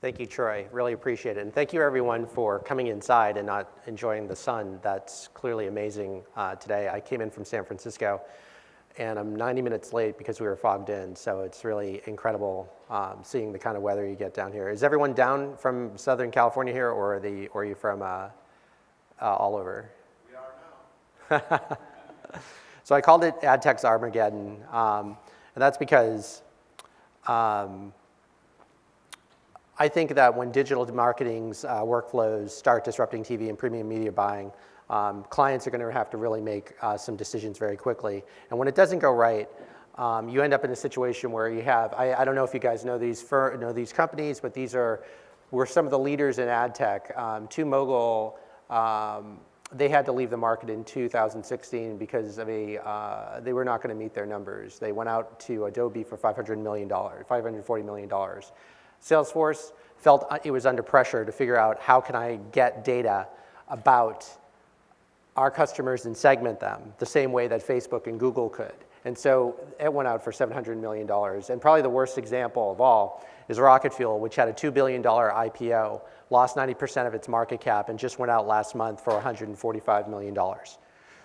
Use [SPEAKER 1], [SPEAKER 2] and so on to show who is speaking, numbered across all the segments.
[SPEAKER 1] Thank you, Troy. Really appreciate it. And thank you, everyone, for coming inside and not enjoying the sun. That's clearly amazing today. I came in from San Francisco, and I'm 90 minutes late because we were fogged in. So it's really incredible seeing the kind of weather you get down here. Is everyone down from Southern California here, or are you from all over?
[SPEAKER 2] We are now.
[SPEAKER 1] So I called it Adtech's Armageddon, and that's because I think that when digital marketing's workflows start disrupting TV and premium media buying, clients are going to have to really make some decisions very quickly. And when it doesn't go right, you end up in a situation where you have, I don't know if you guys know these companies, but we're some of the leaders in ad tech. TwoMogul, they had to leave the market in 2016 because of they were not going to meet their numbers. They went out to Adobe for $540 million. Salesforce felt it was under pressure to figure out how can I get data about our customers and segment them the same way that Facebook and Google could. And so it went out for $700 million. And probably the worst example of all is Rocket Fuel, which had a $2 billion IPO, lost 90% of its market cap, and just went out last month for $145 million.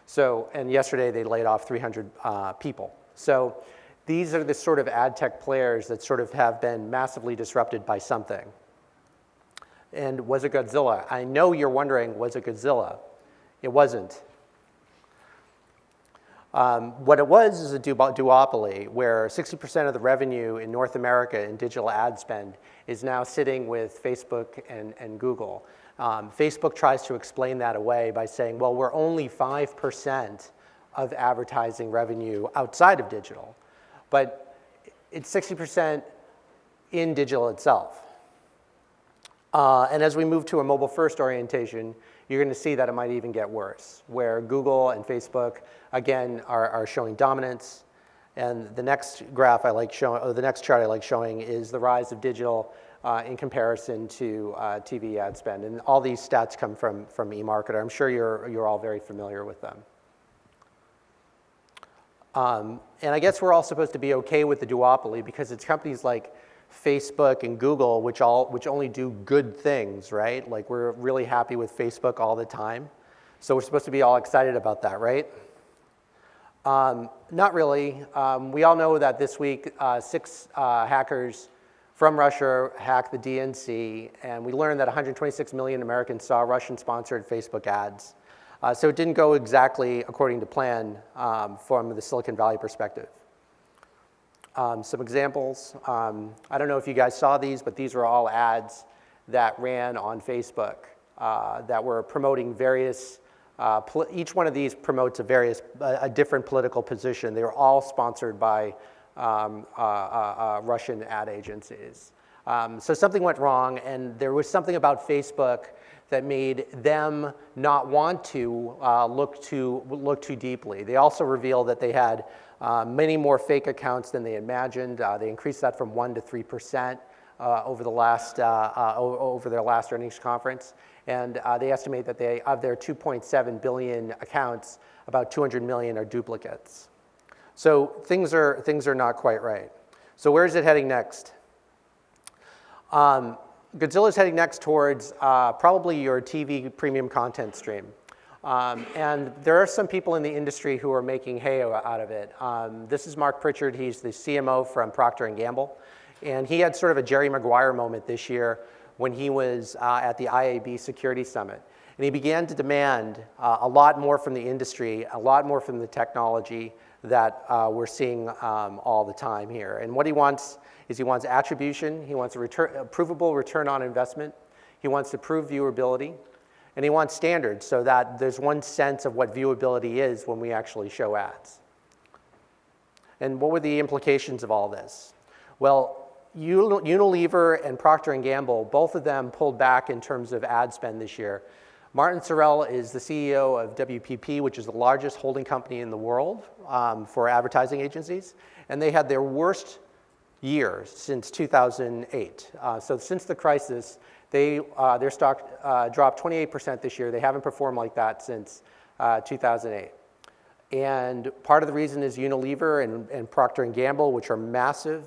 [SPEAKER 1] So, and yesterday they laid off 300 people. So these are the sort of ad tech players that sort of have been massively disrupted by something. And was it Godzilla? I know you're wondering, was it Godzilla? It wasn't. What it was is a duopoly where 60% of the revenue in North America in digital ad spend is now sitting with Facebook and Google. Facebook tries to explain that away by saying, well, we're only 5% of advertising revenue outside of digital. But it's 60% in digital itself. And as we move to a mobile-first orientation, you're going to see that it might even get worse, where Google and Facebook, again, are showing dominance. And the next graph I like showing, or the next chart I like showing, is the rise of digital in comparison to TV ad spend. And all these stats come from eMarketer. I'm sure you're all very familiar with them. And I guess we're all supposed to be okay with the duopoly because it's companies like Facebook and Google which only do good things, right? Like we're really happy with Facebook all the time. So we're supposed to be all excited about that, right? Not really. We all know that this week 6 hackers from Russia hacked the DNC, and we learned that 126 million Americans saw Russian-sponsored Facebook ads. So it didn't go exactly according to plan from the Silicon Valley perspective. Some examples. I don't know if you guys saw these, but these were all ads that ran on Facebook that were promoting various, each one of these promotes a different political position. They were all sponsored by Russian ad agencies. So something went wrong, and there was something about Facebook that made them not want to look too deeply. They also revealed that they had many more fake accounts than they imagined. They increased that from 1% to 3% over their last earnings conference. And they estimate that of their 2.7 billion accounts, about 200 million are duplicates. So things are not quite right. So where is it heading next? Godzilla's heading next towards probably your TV premium content stream. And there are some people in the industry who are making hay out of it. This is Mark Pritchard. He's the CMO from Procter & Gamble. And he had sort of a Jerry Maguire moment this year when he was at the IAB Security Summit. And he began to demand a lot more from the industry, a lot more from the technology that we're seeing all the time here. And what he wants is he wants attribution, he wants a provable return on investment, he wants to prove viewability, and he wants standards so that there's one sense of what viewability is when we actually show ads. And what were the implications of all this? Well, Unilever and Procter & Gamble, both of them pulled back in terms of ad spend this year. Martin Sorrell is the CEO of WPP, which is the largest holding company in the world for advertising agencies, and they had their worst year since 2008. So since the crisis, their stock dropped 28% this year. They haven't performed like that since 2008. And part of the reason is Unilever and Procter & Gamble, which are massive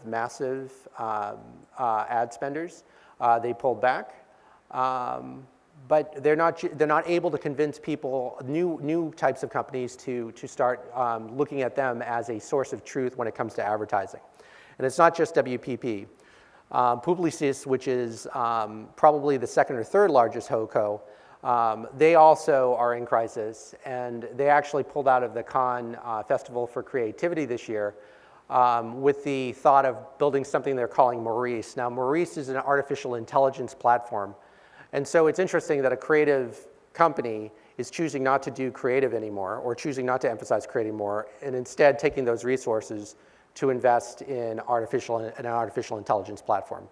[SPEAKER 1] ad spenders, They pulled back. But they're not able to convince people, new types of companies, to start looking at them as a source of truth when it comes to advertising. And it's not just WPP. Publicis, which is probably the second or third largest HOCO, they also are in crisis, and they actually pulled out of the Cannes Festival for Creativity this year with the thought of building something they're calling Maurice. Now, Maurice is an artificial intelligence platform. And so it's interesting that a creative company is choosing not to do creative anymore, or choosing not to emphasize creative more, and instead taking those resources to invest in an artificial intelligence platform.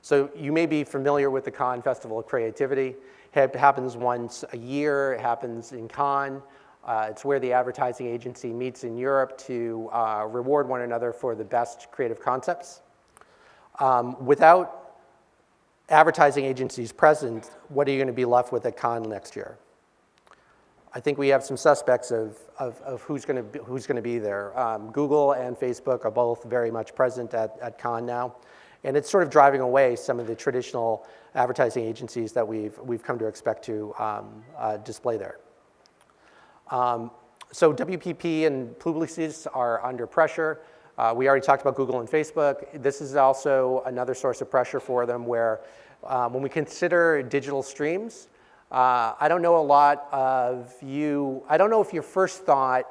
[SPEAKER 1] So you may be familiar with the Cannes Festival of Creativity. It happens once a year. It happens in Cannes. It's where the advertising agency meets in Europe to reward one another for the best creative concepts. Without advertising agencies present, what are you going to be left with at Cannes next year? I think we have some suspects of who's going to be there. Google and Facebook are both very much present at Cannes now, and it's sort of driving away some of the traditional advertising agencies that we've come to expect to display there. So WPP and Publicis are under pressure. We already talked about Google and Facebook. This is also another source of pressure for them where when we consider digital streams, I don't know if your first thought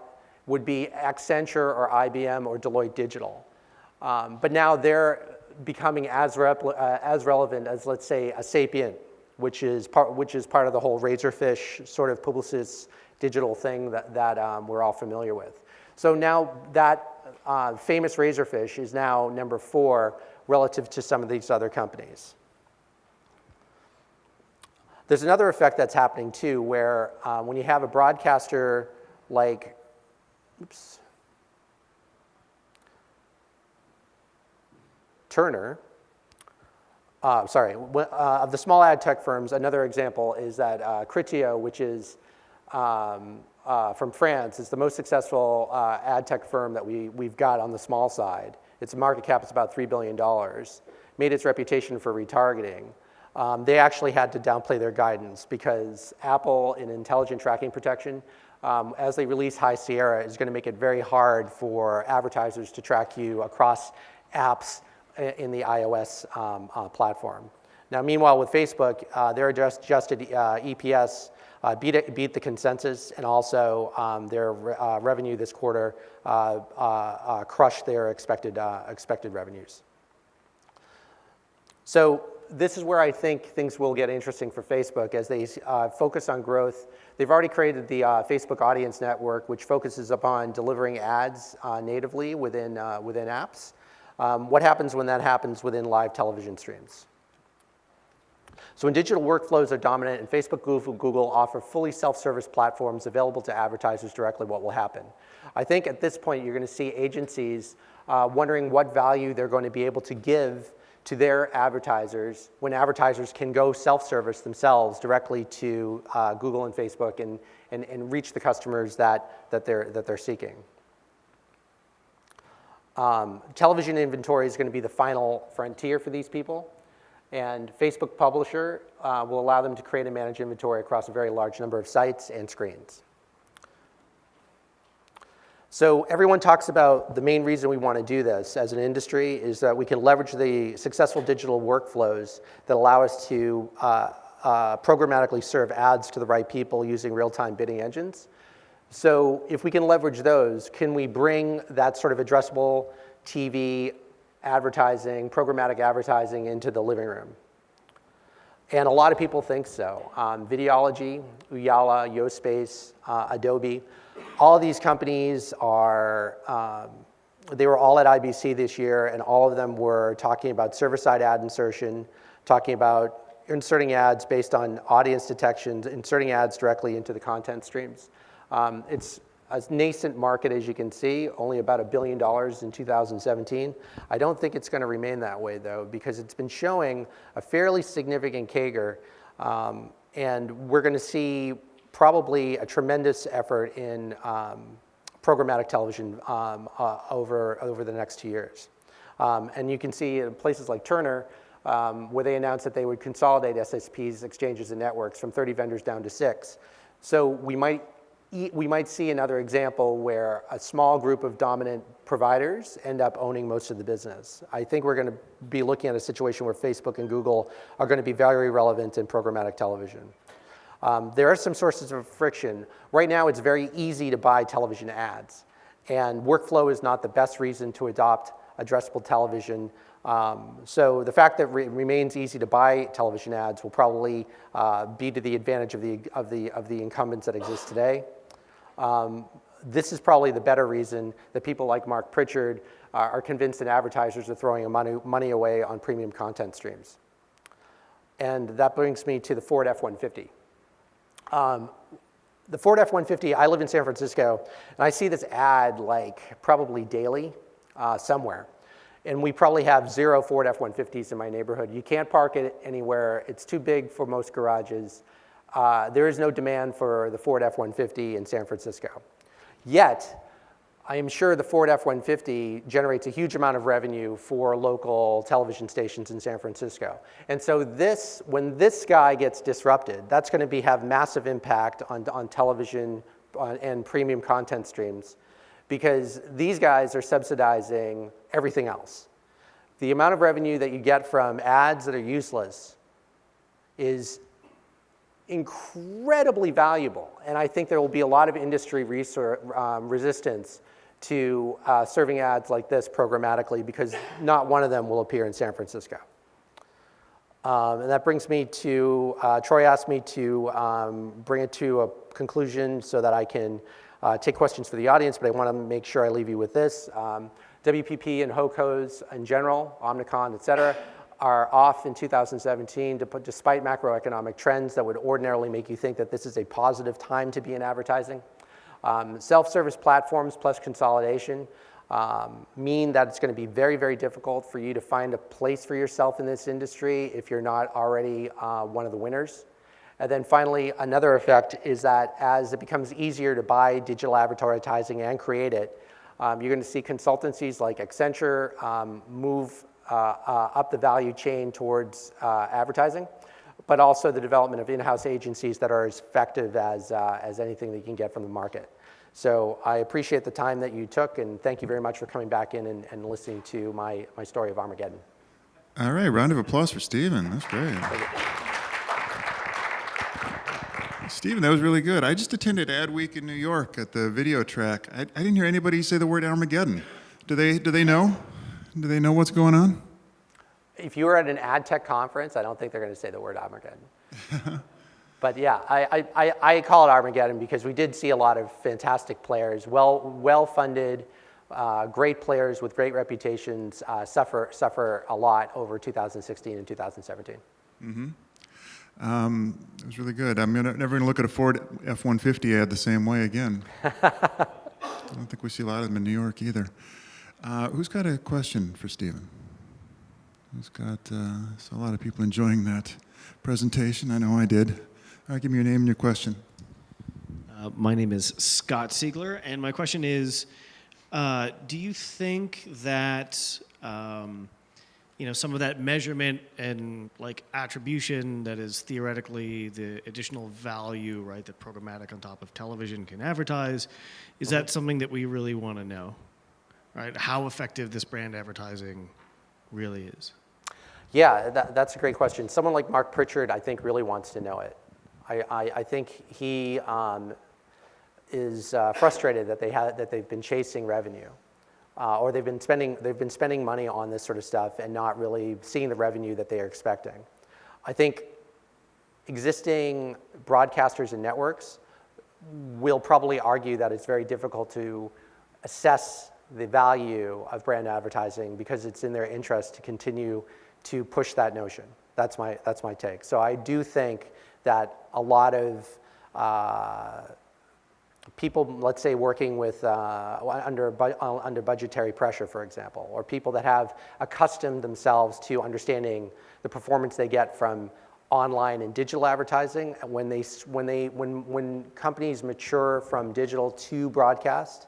[SPEAKER 1] would be Accenture or IBM or Deloitte Digital. But now they're becoming as relevant as, let's say, a Sapient, which is part of the whole Razorfish sort of Publicis digital thing that we're all familiar with. So now that famous Razorfish is now number 4 relative to some of these other companies. There's another effect that's happening too, where when you have a broadcaster like, Turner, of the small ad tech firms, another example is that Criteo, which is from France, is the most successful ad tech firm that we've got on the small side. Its market cap is about $3 billion, made its reputation for retargeting. They actually had to downplay their guidance because Apple, in intelligent tracking protection, as they release High Sierra, is going to make it very hard for advertisers to track you across apps in the iOS platform. Now, meanwhile, with Facebook, their adjusted EPS beat the consensus, and also their revenue this quarter crushed their expected revenues. So this is where I think things will get interesting for Facebook as they focus on growth. They've already created the Facebook Audience Network, which focuses upon delivering ads natively within apps. What happens when that happens within live television streams? So when digital workflows are dominant and Facebook, Google offer fully self-service platforms available to advertisers directly, what will happen? I think at this point you're going to see agencies wondering what value they're going to be able to give to their advertisers when advertisers can go self-service themselves directly to Google and Facebook and reach the customers that they're seeking. Television inventory is going to be the final frontier for these people. And Facebook Publisher will allow them to create and manage inventory across a very large number of sites and screens. So everyone talks about the main reason we want to do this as an industry is that we can leverage the successful digital workflows that allow us to programmatically serve ads to the right people using real-time bidding engines. So if we can leverage those, can we bring that sort of addressable TV advertising, programmatic advertising into the living room? And a lot of people think so. Videology, Uyala, Yospace, Adobe, all of these companies are, they were all at IBC this year, and all of them were talking about server-side ad insertion, talking about inserting ads based on audience detections, inserting ads directly into the content streams. It's a nascent market, as you can see, only about $1 billion in 2017. I don't think it's going to remain that way, though, because it's been showing a fairly significant CAGR, and we're going to see probably a tremendous effort in programmatic television over the next 2 years. And you can see in places like Turner, where they announced that they would consolidate SSPs, exchanges, and networks from 30 vendors down to 6. So we might see another example where a small group of dominant providers end up owning most of the business. I think we're going to be looking at a situation where Facebook and Google are going to be very relevant in programmatic television. There are some sources of friction. Right now, it's very easy to buy television ads, and workflow is not the best reason to adopt addressable television. So the fact that it remains easy to buy television ads will probably be to the advantage of the incumbents that exist today. This is probably the better reason that people like Mark Pritchard are convinced that advertisers are throwing money away on premium content streams. And that brings me to the Ford F-150. The Ford F-150, I live in San Francisco, and I see this ad like probably daily somewhere. And we probably have 0 Ford F-150s in my neighborhood. You can't park it anywhere. It's too big for most garages. There is no demand for the Ford F-150 in San Francisco. Yet, I am sure the Ford F-150 generates a huge amount of revenue for local television stations in San Francisco. And so when this guy gets disrupted, that's going to have massive impact on television and premium content streams, because these guys are subsidizing everything else. The amount of revenue that you get from ads that are useless is incredibly valuable, and I think there will be a lot of industry resistance to serving ads like this programmatically, because not one of them will appear in San Francisco. And that brings me to, Troy asked me to bring it to a conclusion so that I can take questions for the audience, but I want to make sure I leave you with this. WPP and HOCOs in general, Omnicom, et cetera, are off in 2017 despite macroeconomic trends that would ordinarily make you think that this is a positive time to be in advertising. Self-service platforms plus consolidation mean that it's going to be very, very difficult for you to find a place for yourself in this industry if you're not already one of the winners. And then finally, another effect is that as it becomes easier to buy digital advertising and create it, you're going to see consultancies like Accenture move up the value chain towards advertising, but also the development of in-house agencies that are as effective as anything that you can get from the market. So I appreciate the time that you took, and thank you very much for coming back in and listening to my story of Armageddon.
[SPEAKER 3] All right, round of applause for Stephen. That's great. Stephen, that was really good. I just attended Ad Week in New York at the video track. I didn't hear anybody say the word Armageddon. Do they know? Do they know what's going on?
[SPEAKER 1] If you were at an Adtech conference, I don't think they're going to say the word Armageddon. But yeah, I call it Armageddon because we did see a lot of fantastic players, well-funded, great players with great reputations suffer a lot over 2016 and 2017.
[SPEAKER 3] Mm-hmm. It was really good. I'm never going to look at a Ford F-150 ad the same way again. I don't think we see a lot of them in New York either. Who's got a question for Stephen? Who's got, saw a lot of people enjoying that presentation. I know I did. All right, give me your name and your question.
[SPEAKER 4] My name is Scott Siegler, and my question is, do you think that some of that measurement and like attribution that is theoretically the additional value, right, that programmatic on top of television can advertise, is that something that we really want to know, right? How effective this brand advertising really is? Yeah,
[SPEAKER 1] that's a great question. Someone like Mark Pritchard, I think, really wants to know it. I think he is frustrated that they've been chasing revenue. Or they've been spending money on this sort of stuff and not really seeing the revenue that they are expecting. I think existing broadcasters and networks will probably argue that it's very difficult to assess the value of brand advertising because it's in their interest to continue to push that notion. That's my take. So I do think that a lot of people, let's say, working with under budgetary pressure, for example, or people that have accustomed themselves to understanding the performance they get from online and digital advertising, when companies mature from digital to broadcast,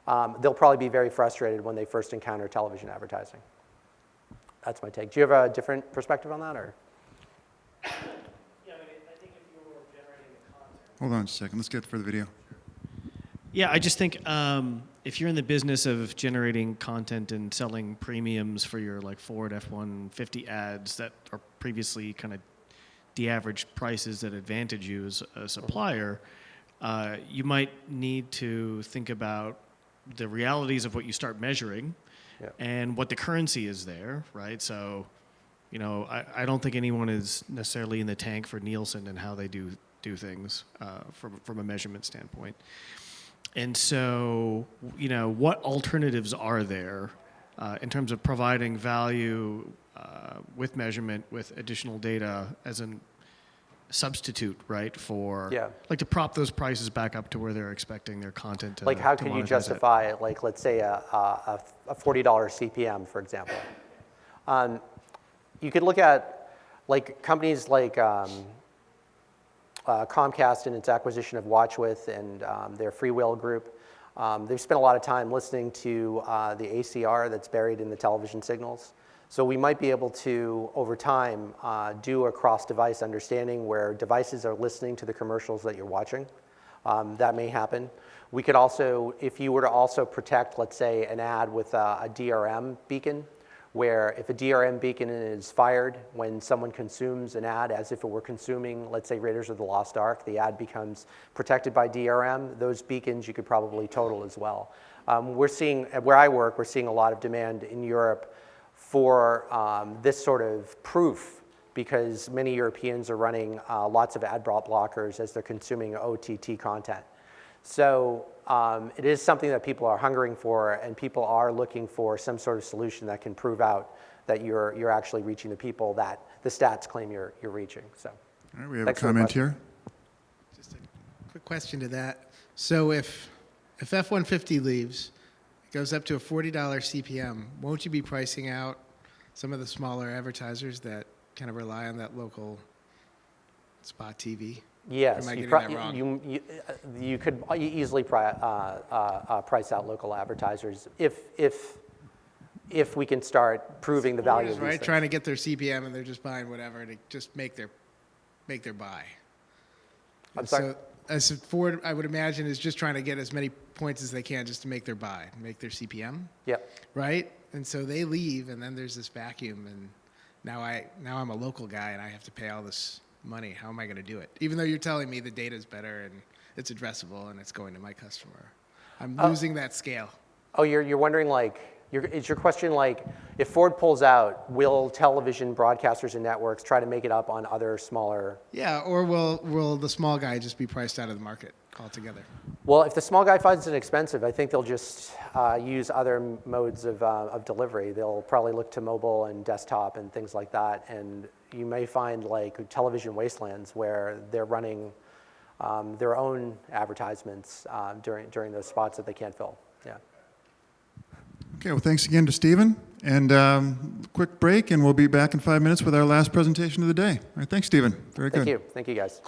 [SPEAKER 1] they'll probably be very frustrated when they first encounter television advertising. That's my take. Do you have a different perspective on that, or?
[SPEAKER 4] Yeah, I think if you were generating the content.
[SPEAKER 3] Hold on just a second. Let's get for the video.
[SPEAKER 4] Yeah, I just think if you're in the business of generating content and selling premiums for your like Ford F-150 ads that are previously kind of de-averaged prices that advantage you as a supplier, you might need to think about the realities of what you start measuring and what the currency is there, right? So, I don't think anyone is necessarily in the tank for Nielsen and how they do things from a measurement standpoint. And so, what alternatives are there in terms of providing value with measurement, with additional data as a substitute, right, for like to prop those prices back up to where they're expecting their content to
[SPEAKER 1] Like how could you
[SPEAKER 4] monetize
[SPEAKER 1] justify, like let's say a $40 CPM, for example? You could look at like companies like Comcast and its acquisition of Watchwith and their Freewheel group. They've spent a lot of time listening to the ACR that's buried in the television signals. So we might be able to, over time, do a cross-device understanding where devices are listening to the commercials that you're watching. That may happen. We could also, if you were to also protect, let's say, an ad with a DRM beacon, where if a DRM beacon is fired when someone consumes an ad as if it were consuming, let's say, Raiders of the Lost Ark, the ad becomes protected by DRM. Those beacons you could probably total as well. We're seeing, where I work, we're seeing a lot of demand in Europe for this sort of proof, because many Europeans are running lots of ad blockers as they're consuming OTT content. So it is something that people are hungering for, and people are looking for some sort of solution that can prove out that you're actually reaching the people that the stats claim you're reaching. So,
[SPEAKER 3] All right, we have a comment here.
[SPEAKER 2] Just a quick question to that. So if F-150 leaves, it goes up to a $40 CPM, won't you be pricing out some of the smaller advertisers that kind of rely on that local spot TV?
[SPEAKER 1] yes,
[SPEAKER 2] Am I
[SPEAKER 1] you,
[SPEAKER 2] getting that wrong?
[SPEAKER 1] you could easily price out local advertisers if we can start proving the value of these
[SPEAKER 2] Right,
[SPEAKER 1] things.
[SPEAKER 2] trying to get their CPM and they're just buying whatever to just make their buy.
[SPEAKER 1] I'm sorry?
[SPEAKER 2] So as Ford, I would imagine, is just trying to get as many points as they can just to make their buy, make their CPM.
[SPEAKER 1] Yep.
[SPEAKER 2] Right? And so they leave, and then there's this vacuum, and now I'm a local guy, and I have to pay all this money. How am I going to do it? Even though you're telling me the data's better and it's addressable and it's going to my customer, I'm losing that scale.
[SPEAKER 1] Oh, you're wondering, like, is your question like, if Ford pulls out, will television broadcasters and networks try to make it up on other smaller?
[SPEAKER 2] Yeah, or will the small guy just be priced out of the market altogether?
[SPEAKER 1] Well, if the small guy finds it expensive, I think they'll just use other modes of delivery. They'll probably look to mobile and desktop and things like that. And you may find like television wastelands where they're running their own advertisements during those spots that they can't fill. Yeah.
[SPEAKER 3] Okay, well, thanks again to Stephen. And quick break, and we'll be back in 5 minutes with our last presentation of the day. All right, thanks, Stephen. Very good.
[SPEAKER 1] Thank you. Thank you, guys.